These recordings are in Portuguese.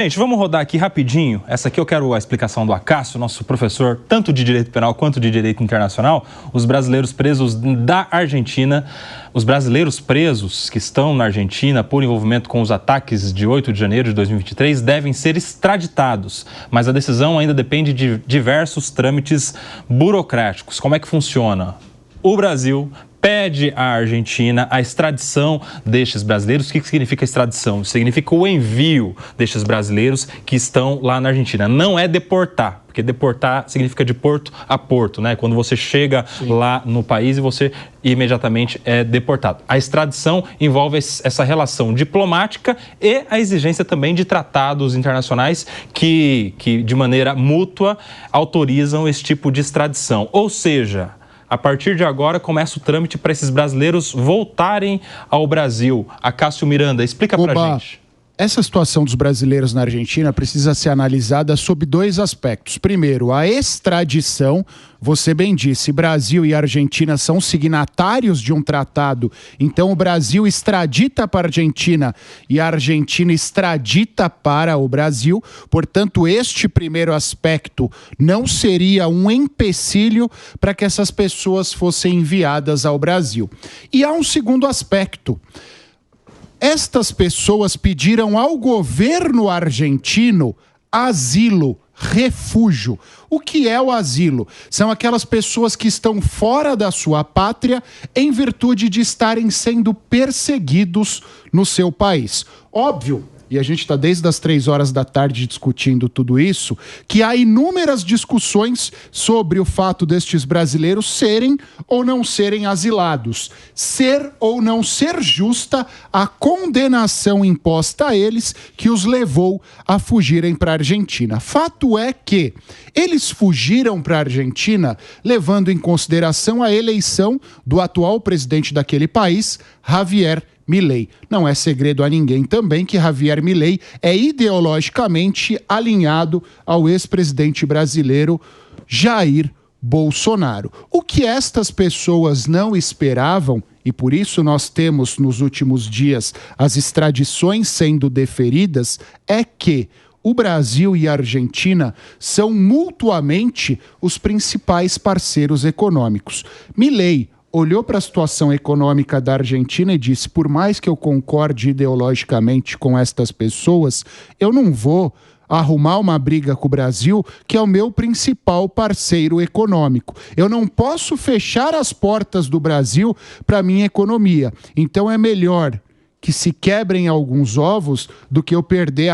Gente, vamos rodar aqui rapidinho. Essa aqui eu quero a explicação do Acácio, nosso professor tanto de direito penal quanto de direito internacional. Os brasileiros presos da Argentina, os brasileiros presos que estão na Argentina por envolvimento com os ataques de 8 de janeiro de 2023 devem ser extraditados, mas a decisão ainda depende de diversos trâmites burocráticos. Como é que funciona? O Brasil pede à Argentina a extradição destes brasileiros. O que significa extradição? Significa o envio destes brasileiros que estão lá na Argentina. Não é deportar, porque deportar significa de porto a porto, né? Quando você chega lá no país e você imediatamente é deportado. A extradição envolve essa relação diplomática e a exigência também de tratados internacionais que de maneira mútua autorizam esse tipo de extradição. Ou seja, a partir de agora, começa o trâmite para esses brasileiros voltarem ao Brasil. Acácio Miranda, explica para a gente. Essa situação dos brasileiros na Argentina precisa ser analisada sob dois aspectos. Primeiro, a extradição. Você bem disse, Brasil e Argentina são signatários de um tratado. Então, o Brasil extradita para a Argentina e a Argentina extradita para o Brasil. Portanto, este primeiro aspecto não seria um empecilho para que essas pessoas fossem enviadas ao Brasil. E há um segundo aspecto. Estas pessoas pediram ao governo argentino asilo, refúgio. O que é o asilo? São aquelas pessoas que estão fora da sua pátria em virtude de estarem sendo perseguidos no seu país. Óbvio, e a gente está desde as 3 horas da tarde discutindo tudo isso, que há inúmeras discussões sobre o fato destes brasileiros serem ou não serem asilados. Ser ou não ser justa a condenação imposta a eles que os levou a fugirem para a Argentina. Fato é que eles fugiram para a Argentina levando em consideração a eleição do atual presidente daquele país, Javier Milei. Não é segredo a ninguém também que Javier Milei é ideologicamente alinhado ao ex-presidente brasileiro Jair Bolsonaro. O que estas pessoas não esperavam, e por isso nós temos nos últimos dias as extradições sendo deferidas, é que o Brasil e a Argentina são mutuamente os principais parceiros econômicos. Milei olhou para a situação econômica da Argentina e disse: por mais que eu concorde ideologicamente com estas pessoas, eu não vou arrumar uma briga com o Brasil, que é o meu principal parceiro econômico. Eu não posso fechar as portas do Brasil para a minha economia. Então é melhor que se quebrem alguns ovos do que eu perder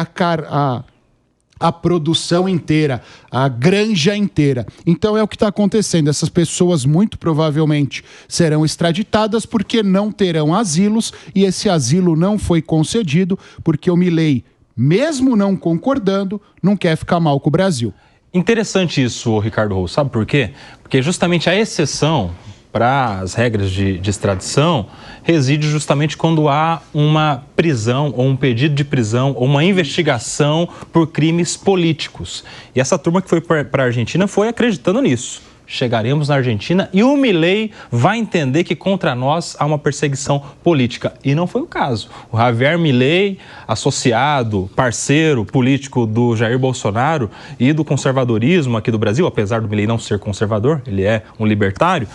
a produção inteira, a granja inteira. Então é o que está acontecendo. Essas pessoas muito provavelmente serão extraditadas porque não terão asilos, e esse asilo não foi concedido porque o Milei, mesmo não concordando, não quer ficar mal com o Brasil. Interessante isso, Ricardo Roux. Sabe por quê? Porque justamente a exceção para as regras de extradição reside justamente quando há uma prisão ou um pedido de prisão ou uma investigação por crimes políticos. E essa turma que foi para a Argentina foi acreditando nisso. Chegaremos na Argentina e o Milei vai entender que contra nós há uma perseguição política. E não foi o caso. O Javier Milei, associado, parceiro político do Jair Bolsonaro e do conservadorismo aqui do Brasil, apesar do Milei não ser conservador, ele é um libertário,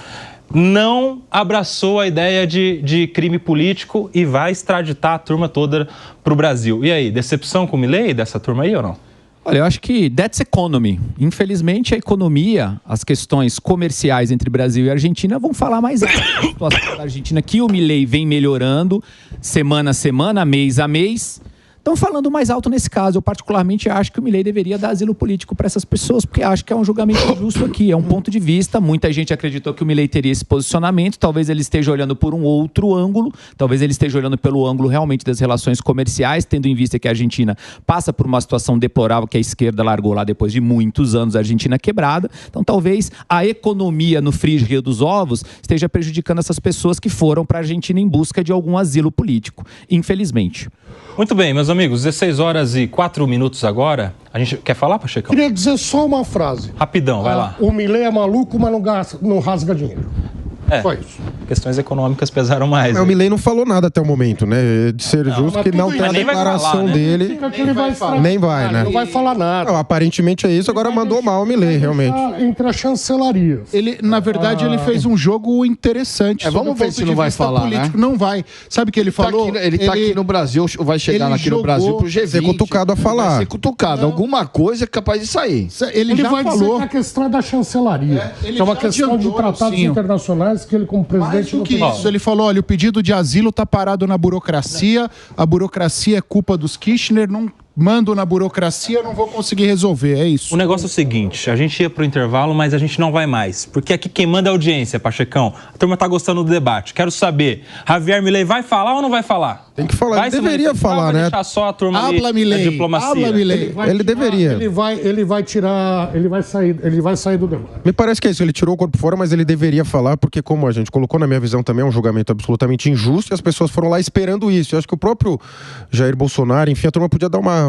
não abraçou a ideia de crime político e vai extraditar a turma toda para o Brasil. E aí, decepção com o Milei dessa turma aí ou não? Olha, eu acho que that's economy. Infelizmente, a economia, as questões comerciais entre Brasil e Argentina vão falar mais alto. A situação da Argentina que o Milei vem melhorando semana a semana, mês a mês. Estão falando mais alto nesse caso. Eu particularmente acho que o Milei deveria dar asilo político para essas pessoas, porque acho que é um julgamento justo aqui, é um ponto de vista. Muita gente acreditou que o Milei teria esse posicionamento, talvez ele esteja olhando por um outro ângulo, talvez ele esteja olhando pelo ângulo realmente das relações comerciais, tendo em vista que a Argentina passa por uma situação deplorável que a esquerda largou lá depois de muitos anos, a Argentina quebrada. Então talvez a economia no frigir dos ovos esteja prejudicando essas pessoas que foram para a Argentina em busca de algum asilo político, infelizmente. Muito bem, meus amigos, 16 horas e 4 minutos agora. A gente quer falar, Pachecão? Queria dizer só uma frase. Rapidão, vai lá. O Milei é maluco, mas não rasga dinheiro. É. Só isso. questões econômicas pesaram mais. O Milei não falou nada até o momento, né? De ser justo que não tem a declaração dele. Nem vai, né? Não vai falar nada. Não, aparentemente é isso, agora mandou mal o Milei, realmente. Entre as chancelarias. Ele, na verdade, ele fez um jogo interessante. Vamos ver se não vai falar, político. Né? Não vai. Sabe o que ele falou? Ele tá aqui no Brasil, vai chegar aqui no Brasil pro G20. Ser cutucado a falar. Vai ser cutucado. Alguma coisa é capaz de sair. Ele já vai falou. dizer que a questão é da chancelaria. É uma questão de tratados internacionais que ele, como presidente, não tem. Isso, ele falou, olha, o pedido de asilo está parado na burocracia, a burocracia é culpa dos Kirchner, não mando na burocracia, não vou conseguir resolver, é isso. O negócio é o seguinte, a gente ia pro intervalo, mas a gente não vai mais, porque aqui quem manda é a audiência, Pachecão. A turma tá gostando do debate. Quero saber, Javier Milei vai falar ou não vai falar? Tem que falar, ele deveria falar, né? Deixar só a turma Habla, Milei. Diplomacia. Habla, Milei. Ele deveria. Ele vai tirar, ele vai sair do debate. Me parece que é isso, ele tirou o corpo fora, mas ele deveria falar, porque como a gente colocou, na minha visão também é um julgamento absolutamente injusto e as pessoas foram lá esperando isso. Eu acho que o próprio Jair Bolsonaro, enfim, a turma podia dar uma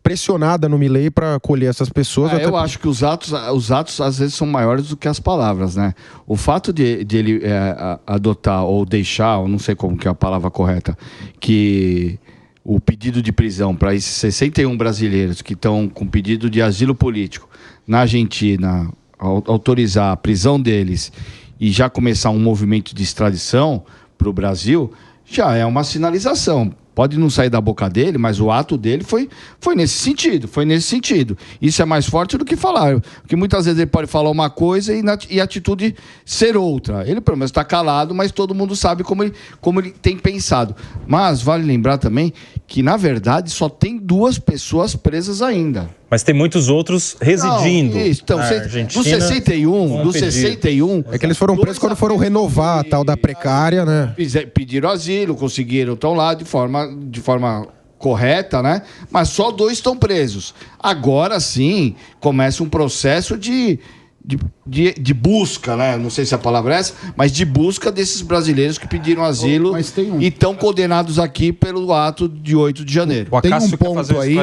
pressionada no Milei para acolher essas pessoas. Eu acho que os atos às vezes são maiores do que as palavras, né? O fato de ele adotar ou deixar, ou não sei como que é a palavra correta, que o pedido de prisão para esses 61 brasileiros que estão com pedido de asilo político na Argentina, autorizar a prisão deles e já começar um movimento de extradição para o Brasil, já é uma sinalização. Pode não sair da boca dele, mas o ato dele foi nesse sentido. Isso é mais forte do que falar. Porque muitas vezes ele pode falar uma coisa e a atitude ser outra. Ele pelo menos está calado, mas todo mundo sabe como ele tem pensado. Mas vale lembrar também que, na verdade, só tem 2 pessoas presas ainda. Mas tem muitos outros residindo. Não, isso, então, do 61... É que eles foram presos quando foram renovar a tal da precária, né? Pediram asilo, conseguiram, estão lá de forma correta, né? Mas só 2 estão presos. Agora sim, começa um processo de busca, né? Não sei se a palavra é essa, mas de busca desses brasileiros que pediram asilo e estão condenados aqui pelo ato de 8 de janeiro. Tem um ponto aí,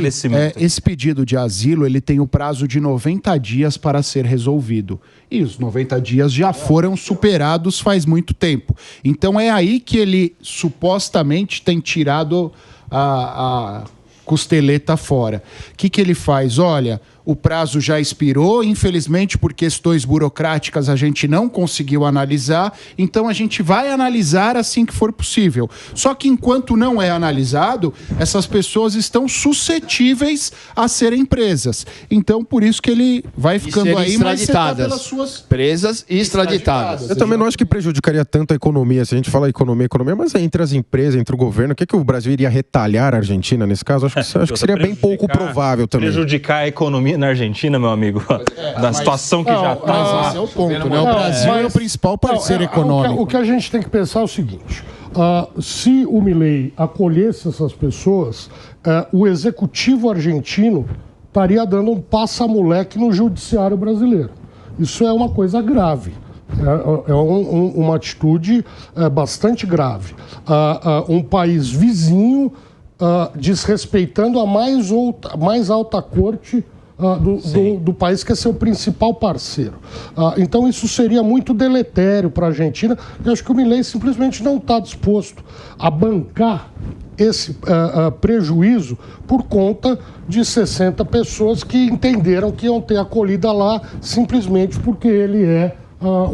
esse pedido de asilo, ele tem o prazo de 90 dias para ser resolvido. E os 90 dias já foram superados faz muito tempo. Então é aí que ele supostamente tem tirado a costeleta fora. O que ele faz? Olha, o prazo já expirou, infelizmente por questões burocráticas a gente não conseguiu analisar, então a gente vai analisar assim que for possível. Só que enquanto não é analisado, essas pessoas estão suscetíveis a serem presas. Então por isso que ele vai ficando aí, mas você tá pelas suas... presas e extraditadas. Eu também não acho que prejudicaria tanto a economia, se a gente fala economia, mas entre as empresas, entre o governo, o que o Brasil iria retalhar a Argentina nesse caso? Acho que seria bem pouco provável também. Prejudicar a economia na Argentina, meu amigo, da situação que já está lá. Esse é o ponto, né? O Brasil é o principal parceiro econômico. O que a gente tem que pensar é o seguinte, se o Milei acolhesse essas pessoas, o executivo argentino estaria dando um passa-moleque no judiciário brasileiro. Isso é uma coisa grave. É uma atitude bastante grave. Um país vizinho desrespeitando a mais alta corte do país, que é seu principal parceiro. Então isso seria muito deletério para a Argentina, e acho que o Milei simplesmente não está disposto a bancar esse prejuízo por conta de 60 pessoas que entenderam que iam ter acolhida lá simplesmente porque ele é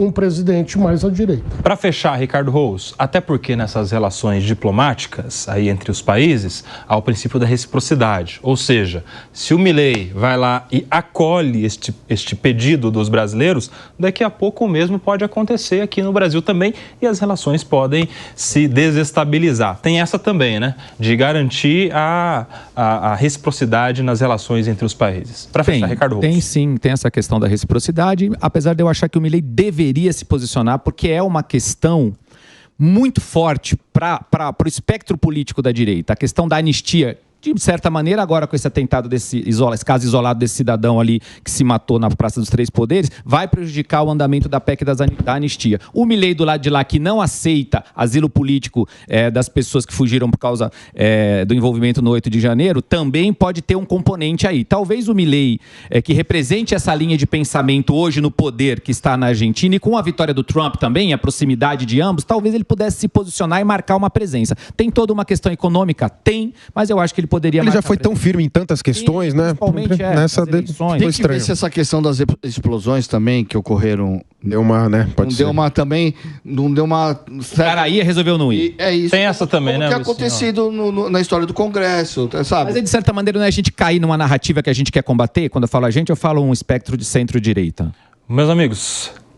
um presidente mais à direita. Para fechar, Ricardo Rous, até porque nessas relações diplomáticas aí entre os países há o princípio da reciprocidade, ou seja, se o Milei vai lá e acolhe este pedido dos brasileiros, daqui a pouco o mesmo pode acontecer aqui no Brasil também e as relações podem se desestabilizar. Tem essa também, né, de garantir a reciprocidade nas relações entre os países. Para fechar, Ricardo Rous. Tem sim, tem essa questão da reciprocidade, apesar de eu achar que o Milei deveria se posicionar, porque é uma questão muito forte para o espectro político da direita. A questão da anistia, de certa maneira, agora com esse atentado, esse caso isolado desse cidadão ali que se matou na Praça dos Três Poderes, vai prejudicar o andamento da PEC da anistia. O Milei do lado de lá, que não aceita asilo político das pessoas que fugiram por causa do envolvimento no 8 de janeiro, também pode ter um componente aí. Talvez o Milei, que represente essa linha de pensamento hoje no poder que está na Argentina, e com a vitória do Trump também, a proximidade de ambos, talvez ele pudesse se posicionar e marcar uma presença. Tem toda uma questão econômica? Tem, mas eu acho que ele poderia... Ele já foi tão firme em tantas questões, né? Principalmente nessa eleições. Tem que ver se essa questão das explosões também que ocorreram... Deu uma, né? Pode ser. Não deu uma... O cara ia resolveu não ir. É isso. Tem essa também, como né? que é acontecido na história do Congresso, sabe? Mas de certa maneira não é a gente cair numa narrativa que a gente quer combater. Quando eu falo a gente, eu falo um espectro de centro-direita. Meus amigos,